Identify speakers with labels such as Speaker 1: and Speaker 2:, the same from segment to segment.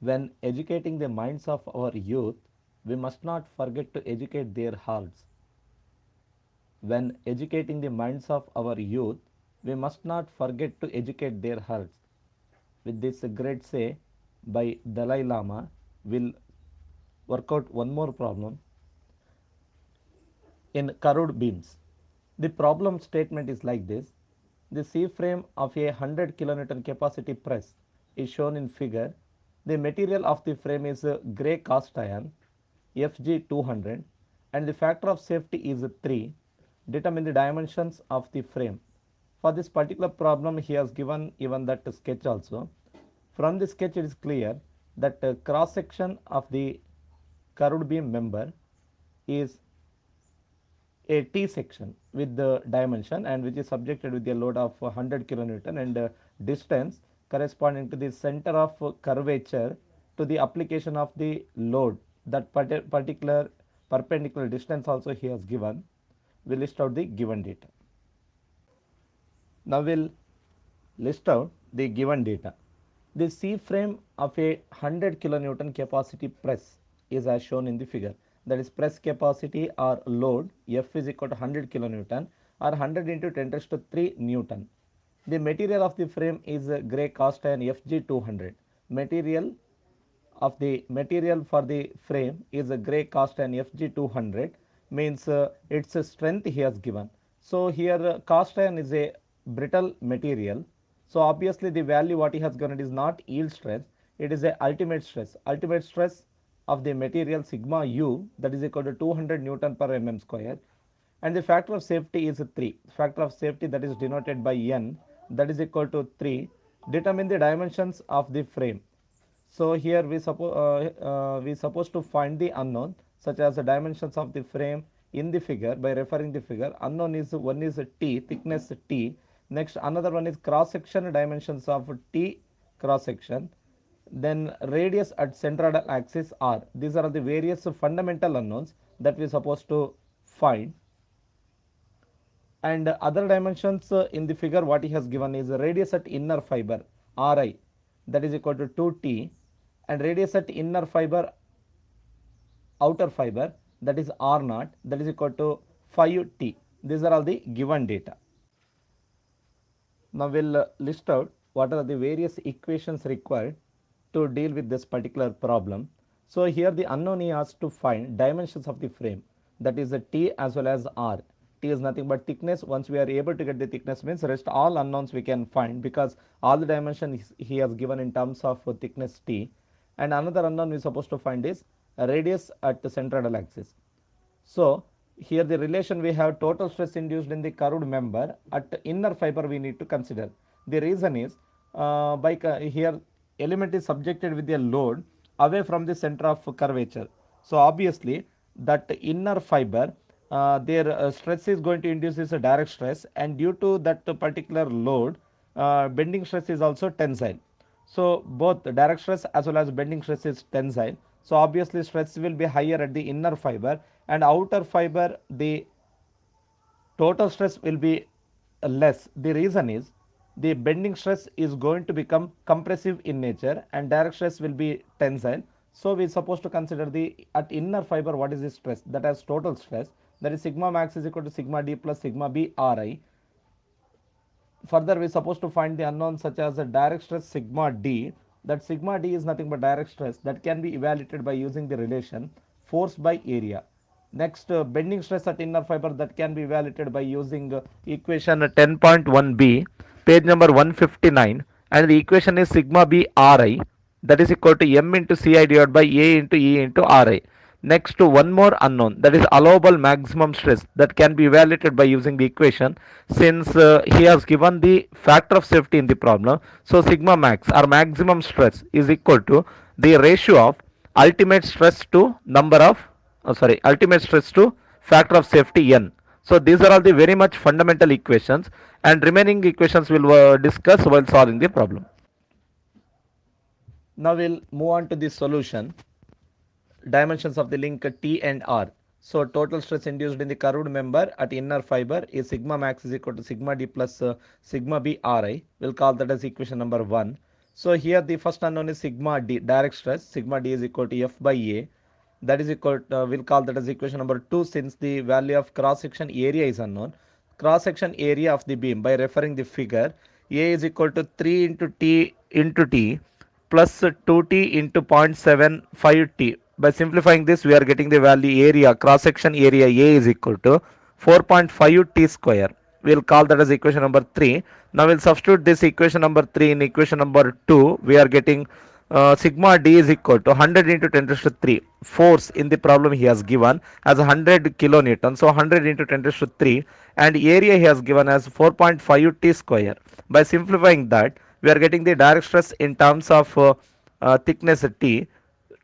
Speaker 1: When educating the minds of our youth, we must not forget to educate their hearts. When educating the minds of our youth, we must not forget to educate their hearts. With this great say by Dalai Lama, we'll work out one more problem in Karud beams. The problem statement is like this. The C frame of a 100 kilonewton capacity press is shown in figure. The material of the frame is grey cast iron FG200 and the factor of safety is 3. Determine the dimensions of the frame. For this particular problem he has given even that sketch also. From the sketch it is clear that cross section of the curved beam member is a T section with the dimension and which is subjected with a load of 100 kilonewton and distance corresponding to the center of curvature to the application of the load. That particular perpendicular distance also he has given. We list out the given data. Now we'll list out the given data. The C frame of a 100 kilonewton capacity press is as shown in the figure. That is press capacity or load F is equal to 100 kilonewton or 100 into 10 raised to 3 Newton. The material of the frame is grey cast iron Fg200. Material for the frame is a grey cast iron Fg200 means its strength he has given. So here cast iron is a brittle material. So obviously the value what he has given is not yield stress, it is a ultimate stress. Ultimate stress of the material sigma u that is equal to 200 Newton per mm square and the factor of safety is 3. Factor of safety that is denoted by n that is equal to 3. Determine the dimensions of the frame. So here we supposed to find the unknown such as the dimensions of the frame in the figure by referring the figure. Unknown is one is T, thickness T. Next another one is cross section dimensions of T cross section. Then radius at central axis R. These are the various fundamental unknowns that we supposed to find. And other dimensions in the figure what he has given is radius at inner fiber Ri that is equal to 2T and radius at inner fiber outer fiber that is R naught that is equal to 5T. These are all the given data. Now we'll list out what are the various equations required to deal with this particular problem. So here the unknown he has to find dimensions of the frame, that is the T as well as R. T is nothing but thickness. Once we are able to get the thickness means rest all unknowns we can find because all the dimensions he has given in terms of thickness T. And another unknown we are supposed to find is radius at the central axis. So here the relation we have total stress induced in the curved member at inner fiber we need to consider. The reason is here element is subjected with a load away from the center of curvature. So obviously that inner fiber their stress is going to induce is a direct stress and due to that particular load bending stress is also tensile. So both the direct stress as well as bending stress is tensile. So obviously stress will be higher at the inner fiber and outer fiber the total stress will be less. The reason is the bending stress is going to become compressive in nature and direct stress will be tensile. So we are supposed to consider the at inner fiber what is the stress that has total stress, that is sigma max is equal to sigma d plus sigma b Ri. Further we are supposed to find the unknown such as the direct stress sigma d. That sigma d is nothing but direct stress that can be evaluated by using the relation force by area. Next bending stress at inner fiber that can be evaluated by using equation 10.1b page number 159 and the equation is sigma b Ri that is equal to m into Ci divided by A into E into Ri. Next to one more unknown that is allowable maximum stress that can be evaluated by using the equation since he has given the factor of safety in the problem. So sigma max or maximum stress is equal to the ratio of ultimate stress to number of ultimate stress to factor of safety n. So these are all the very much fundamental equations and remaining equations will discuss while solving the problem. Now we'll move on to the solution. Dimensions of the link T and R. So total stress induced in the curved member at inner fiber is sigma max is equal to sigma d plus sigma b Ri. We'll call that as equation number 1. So here the first unknown is sigma d, direct stress. Sigma d is equal to F by A. That is equal to, we'll call that as equation number 2, since the value of cross section area is unknown. Cross section area of the beam, by referring the figure, A is equal to 3 into T plus 2T into 0.75T. By simplifying this, we are getting the value area, cross section area A is equal to 4.5 T square. We'll call that as equation number 3. Now we'll substitute this equation number 3 in equation number 2. We are getting sigma d is equal to 100 into 10 raised to 3. Force in the problem he has given as 100 kilonewton. So 100 into 10 raised to 3, and area he has given as 4.5 T square. By simplifying that, we are getting the direct stress in terms of thickness T,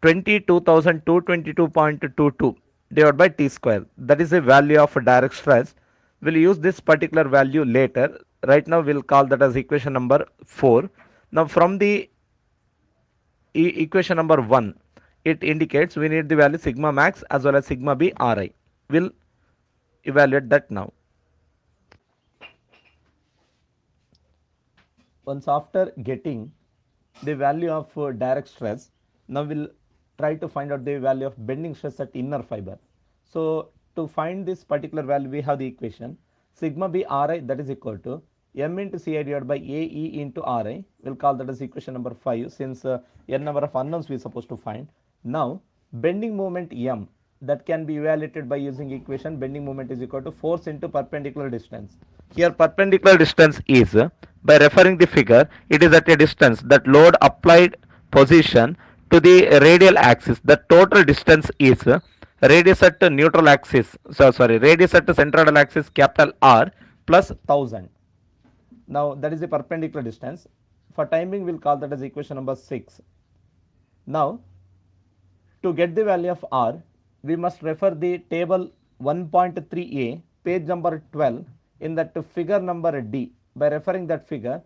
Speaker 1: 22,222.22 divided by T square. That is the value of direct stress. We'll use this particular value later. Right now we'll call that as equation number 4. Now from the equation number 1, it indicates we need the value sigma max as well as sigma b Ri. We'll evaluate that now. Once after getting the value of direct stress, now we'll try to find out the value of bending stress at inner fiber. So to find this particular value, we have the equation sigma b Ri, that is equal to m into Ci divided by Ae into Ri. We'll call that as equation number 5, since n number of unknowns we are supposed to find. Now bending moment m, that can be evaluated by using equation bending moment is equal to force into perpendicular distance. Here perpendicular distance is, by referring the figure, it is at a distance that load applied position to the radial axis. The total distance is radius at neutral axis, radius at centroidal axis capital R plus 1000. Now that is the perpendicular distance. For timing, we'll call that as equation number 6. Now to get the value of R, we must refer the table 1.3a, page number 12, in that figure number D. By referring that figure,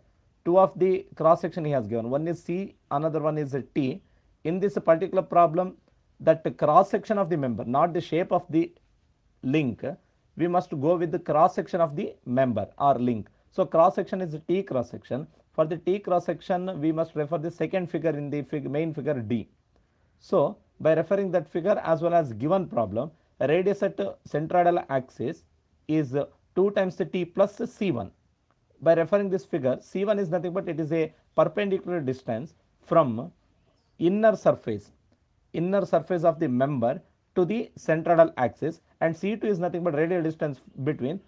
Speaker 1: two of the cross section he has given. One is C, another one is T. In this particular problem, that cross section of the member, not the shape of the link, we must go with the cross section of the member or link. So cross section is T cross section. For the T cross section, we must refer the second figure in the main figure D. So by referring that figure as well as given problem, radius at centroidal axis is 2 times the T plus C1. By referring this figure, C1 is nothing but it is a perpendicular distance from inner surface of the member to the centroidal axis, and C2 is nothing but radial distance between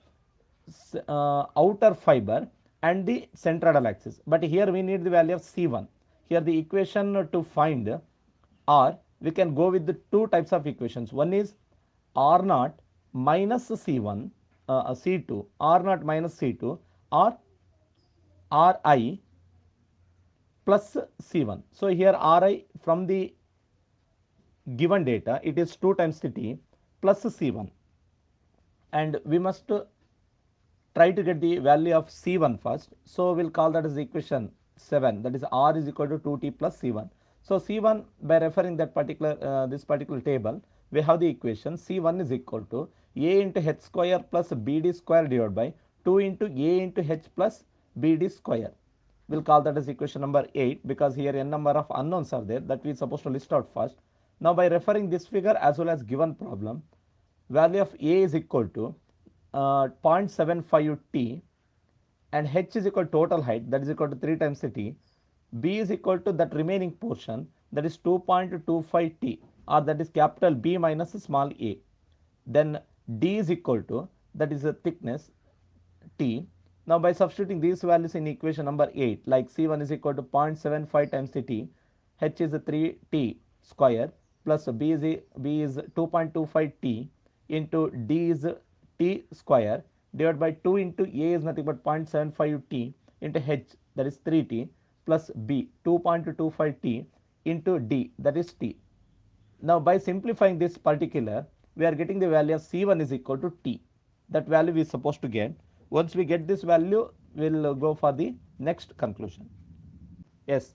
Speaker 1: outer fiber and the centroidal axis. But here we need the value of C1. Here the equation to find R, we can go with the two types of equations. One is R0 minus C1, C2, R0 minus C2, or Ri plus C1. So here Ri from the given data, it is 2 times the T plus C1, and we must try to get the value of C1 first. So we'll call that as equation 7, that is R is equal to 2T plus C1. So C1, by referring that particular this particular table, we have the equation C1 is equal to A into H square plus BD square divided by 2 into A into H plus BD square. We'll call that as equation number 8, because here n number of unknowns are there that we are supposed to list out first. Now by referring this figure as well as given problem, value of A is equal to 0.75 T, and H is equal to total height, that is equal to 3 times the T. B is equal to that remaining portion, that is 2.25 T, or that is capital B minus small a. Then D is equal to, that is the thickness T. Now by substituting these values in equation number 8, like C1 is equal to 0.75 times the T, H is 3T square, plus B is 2.25 T into D is T square, divided by 2 into A is nothing but 0.75 T into H, that is 3T, plus B 2.25 T into D, that is T. Now by simplifying this particular, we are getting the value of C1 is equal to T. That value we are supposed to get. Once we get this value, we will go for the next conclusion. Yes,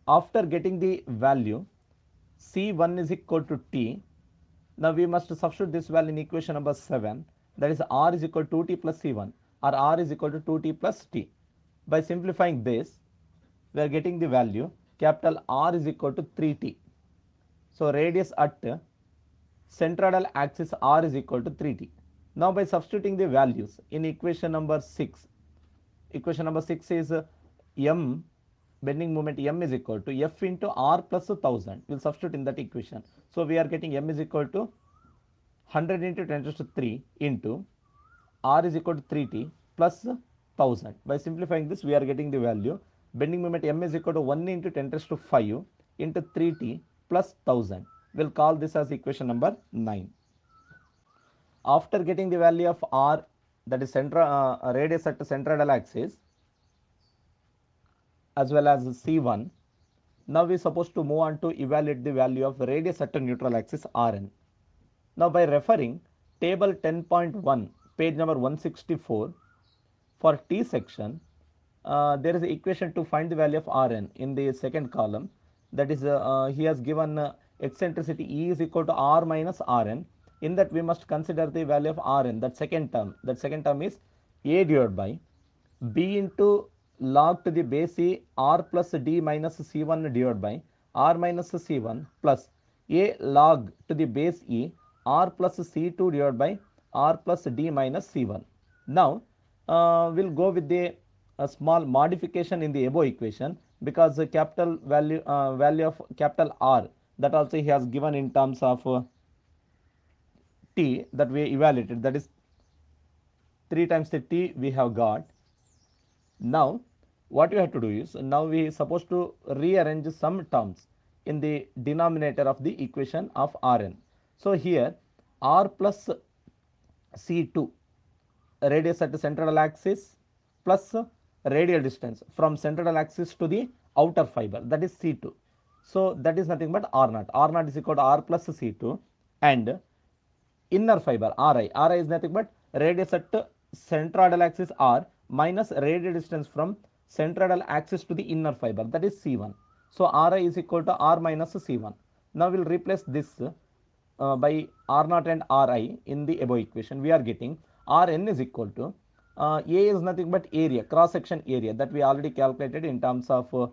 Speaker 1: after getting the value C1 is equal to T, now we must substitute this value in equation number 7, that is R is equal to 2T plus C1, or R is equal to 2T plus T. By simplifying this, we are getting the value capital R is equal to 3t. So radius at centroidal axis R is equal to 3t. Now by substituting the values in equation number 6, equation number 6 is m, bending moment m is equal to F into R plus 1000. We will substitute in that equation. So we are getting m is equal to 100 into 10 raised to 3 into R is equal to 3t plus 1000. By simplifying this, we are getting the value bending moment m is equal to 1 into 10 raised to 5 into 3t plus 1000. We will call this as equation number 9. After getting the value of R, that is radius at centroidal axis, as well as C1, now we are supposed to move on to evaluate the value of radius at neutral axis Rn. Now by referring table 10.1, page number 164, for T section, there is an equation to find the value of Rn in the second column. That is, he has given eccentricity E is equal to R minus Rn. In that we must consider the value of Rn, that second term. That second term is A divided by B into log to the base E R plus D minus C1 divided by R minus C1 plus A log to the base E R plus C2 divided by R plus D minus C1. Now, we'll go with a small modification in the above equation, because the capital value of capital R, that also he has given in terms of t that we evaluated, that is 3 times the t we have got. Now what we have to do is, now we are supposed to rearrange some terms in the denominator of the equation of Rn. So here R plus C2, radius at the central axis, plus radial distance from central axis to the outer fiber, that is C2. So that is nothing but R0. R0 is equal to R plus C2, and inner fiber Ri. Ri is nothing but radius at centroidal axis R minus radial distance from centroidal axis to the inner fiber, that is C1. So Ri is equal to R minus C1. Now we will replace this by R0 and Ri in the above equation. We are getting Rn is equal to A is nothing but area, cross section area, that we already calculated in terms of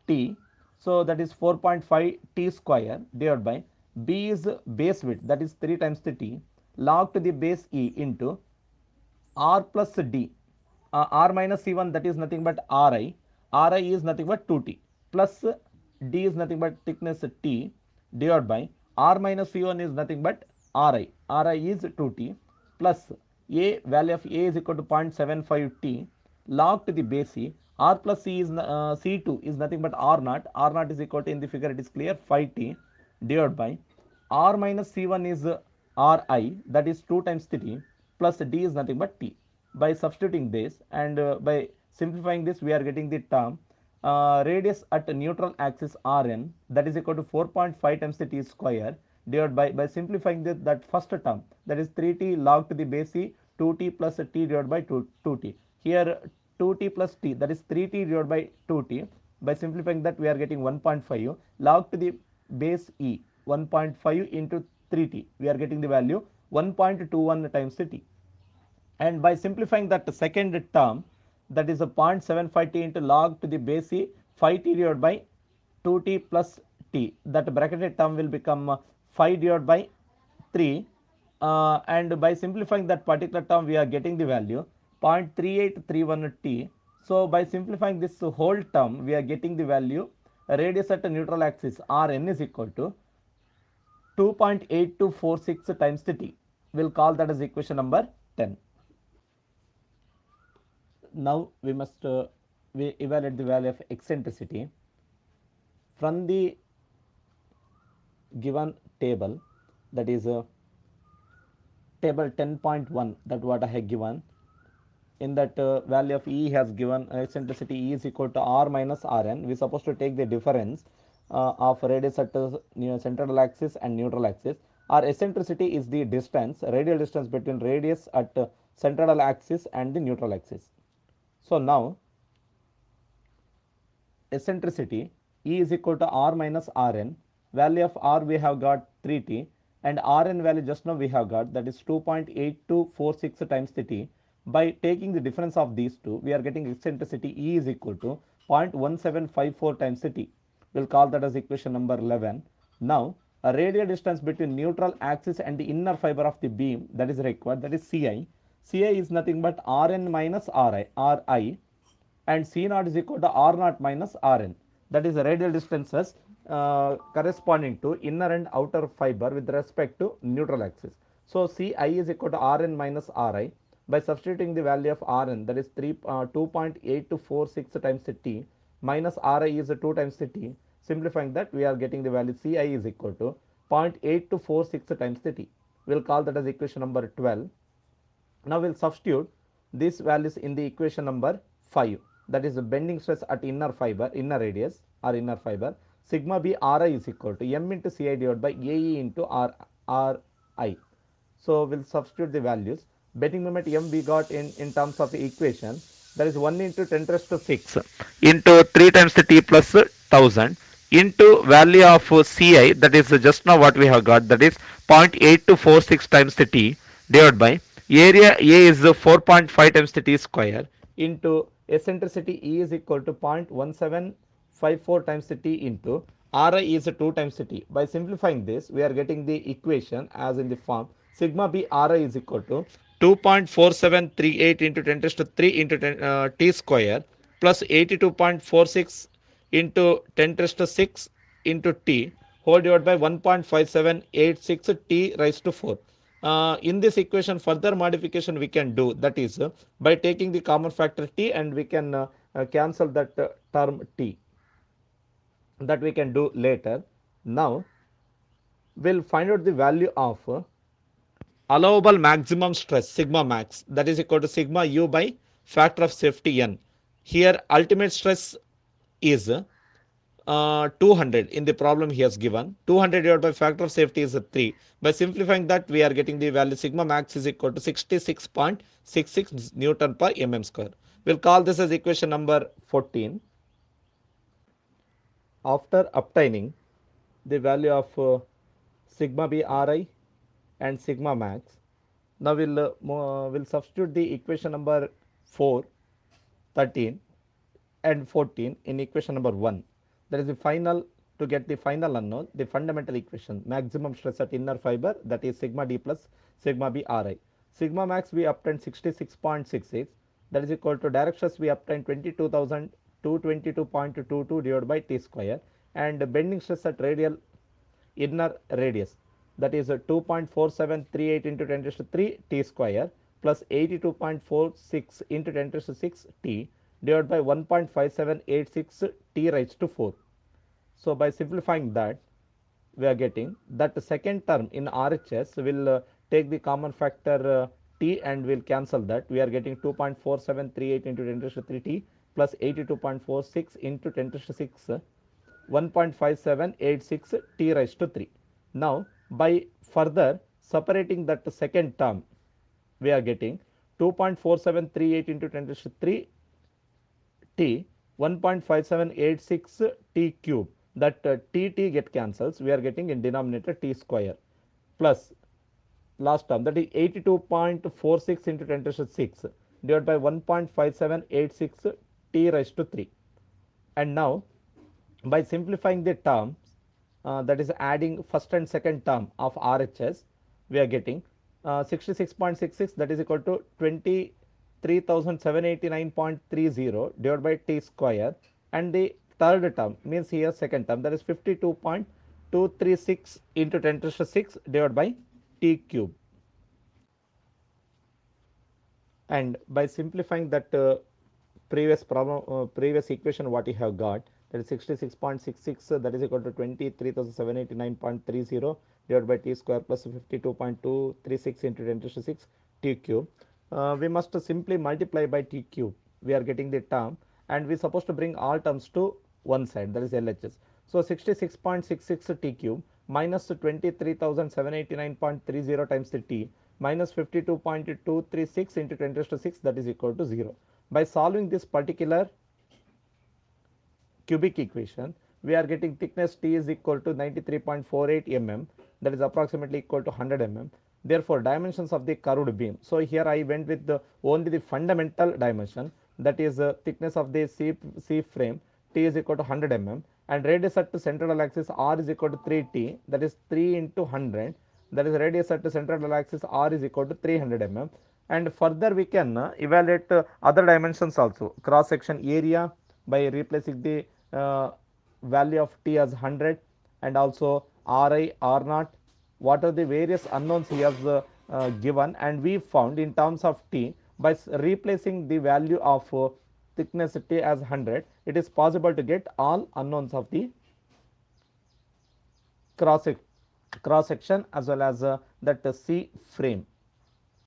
Speaker 1: t. So that is 4.5 t square divided by B is base width, that is 3 times the t, log to the base E into R plus D, R minus C1, that is nothing but Ri, Ri is nothing but 2t, plus D is nothing but thickness T, divided by R minus C1 is nothing but Ri, Ri is 2t, plus A, value of A is equal to 0.75 t, log to the base E, R plus C is C2 is nothing but R0, R0 is equal to, in the figure it is clear, 5t, divided by R minus C1 is Ri, that is 2 times the t, plus D is nothing but t. By substituting this and by simplifying this, we are getting the term radius at neutral axis Rn, that is equal to 4.5 times the t square, divided by simplifying that first term, that is 3t log to the base E, 2t plus t divided by 2t. Here 2t plus t, that is 3t divided by 2t. By simplifying that, we are getting 1.5 log to the base E, 1.5 into 3t, we are getting the value 1.21 times the t. And by simplifying that second term, that is a 0.75 t into log to the base E, 5t divided by 2t plus t, that bracketed term will become 5 divided by 3, and by simplifying that particular term, we are getting the value 0.3831 t. So by simplifying this whole term, we are getting the value radius at a neutral axis Rn is equal to 2.8246 times the t. We will call that as equation number 10. Now we must we evaluate the value of eccentricity from the given table, that is table 10.1, that what I have given. In that value of E has given eccentricity E is equal to R minus Rn. We are supposed to take the difference of radius at central axis and neutral axis. Our eccentricity is the distance, radial distance between radius at central axis and the neutral axis. So now eccentricity E is equal to R minus Rn. Value of R we have got 3t, and Rn value just now we have got, that is 2.8246 times the t. By taking the difference of these two, we are getting eccentricity E is equal to 0.1754 times the t. We'll call that as equation number 11. Now, a radial distance between neutral axis and the inner fiber of the beam that is required, that is Ci. Ci is nothing but Rn minus Ri, and C naught is equal to R naught minus Rn. That is the radial distances corresponding to inner and outer fiber with respect to neutral axis. So Ci is equal to Rn minus Ri. By substituting the value of Rn, that is 2.8246 times the t, minus Ri is 2 times the t. Simplifying that, we are getting the value Ci is equal to 0.8246 times the t. We will call that as equation number 12. Now we will substitute these values in the equation number 5, that is the bending stress at inner fiber, inner radius or inner fiber. Sigma b Ri is equal to m into Ci divided by Ae into Ri. So we'll substitute the values. Bending moment m we got in terms of the equation, that is 1 into 10 raised to 6 into 3 times the t plus 1000 into value of Ci, that is just now what we have got, that is 0.8246 times the t divided by area A is 4.5 times the t square into eccentricity E is equal to 0.1754 times the t into Ri is 2 times the t. By simplifying this, we are getting the equation as in the form sigma b Ri is equal to 2.4738 into 10 raised to 3 into t square plus 82.46 into 10 raised to 6 into t whole divided by 1.5786 t raised to 4. In this equation, further modification we can do, that is by taking the common factor t, and we can cancel that term t, that we can do later. Now we'll find out the value of allowable maximum stress sigma max, that is equal to sigma u by factor of safety n. Here ultimate stress is 200 in the problem he has given. 200 divided by factor of safety is 3. By simplifying that, we are getting the value sigma max is equal to 66.66 Newton per mm square. We'll call this as equation number 14. After obtaining the value of sigma b Ri and sigma max, now we'll substitute the equation number 4, 13 and 14 in equation number 1. That is the final, to get the final unknown, the fundamental equation, maximum stress at inner fiber, that is sigma d plus sigma b Ri. Sigma max we obtained 66.66, that is equal to direct stress we obtained 22,222.22 divided by t square, and bending stress at radial inner radius, that is 2.4738 into 10 raised to 3 t square plus 82.46 into 10 raised to 6 t divided by 1.5786 t raised to 4. So by simplifying that, we are getting that the second term in RHS will take the common factor t and will cancel that. We are getting 2.4738 into 10 raised to 3 t plus 82.46 into 10 raised to 6 1.5786 t raised to 3. Now by further separating that second term, we are getting 2.4738 into 10 raised to 3 t 1.5786 t cube, that t get cancels, we are getting in denominator t square plus last term, that is 82.46 into 10 raised to 6 divided by 1.5786 t raised to 3. And now by simplifying the terms, that is adding first and second term of RHS, we are getting 66.66, that is equal to 23,789.30 divided by t square, and the third term means here second term, that is 52.236 into 10 raised to 6 divided by t cube. And by simplifying that previous problem, previous equation what you have got, that is 66.66, that is equal to 23,789.30 divided by t square plus 52.236 into 10 raised to 6 t cube. We must simply multiply by t cube. We are getting the term, and we are supposed to bring all terms to one side, that is LHS. So 66.66 t cube minus 23,789.30 times the t minus 52.236 into 10 raised to 6, that is equal to 0. By solving this particular cubic equation, we are getting thickness t is equal to 93.48 mm, that is approximately equal to 100 mm. Therefore dimensions of the curved beam, so here I went with only the fundamental dimension. that is thickness of the C frame T is equal to 100 mm, and radius at central axis R is equal to 3T, that is 3 into 100, that is radius at central axis R is equal to 300 mm. And further we can evaluate other dimensions also, cross section area by replacing the value of T as 100, and also Ri, R naught, what are the various unknowns he has given, and we found in terms of T by replacing the value of thickness T as 100, it is possible to get all unknowns of the cross section as well as that C frame.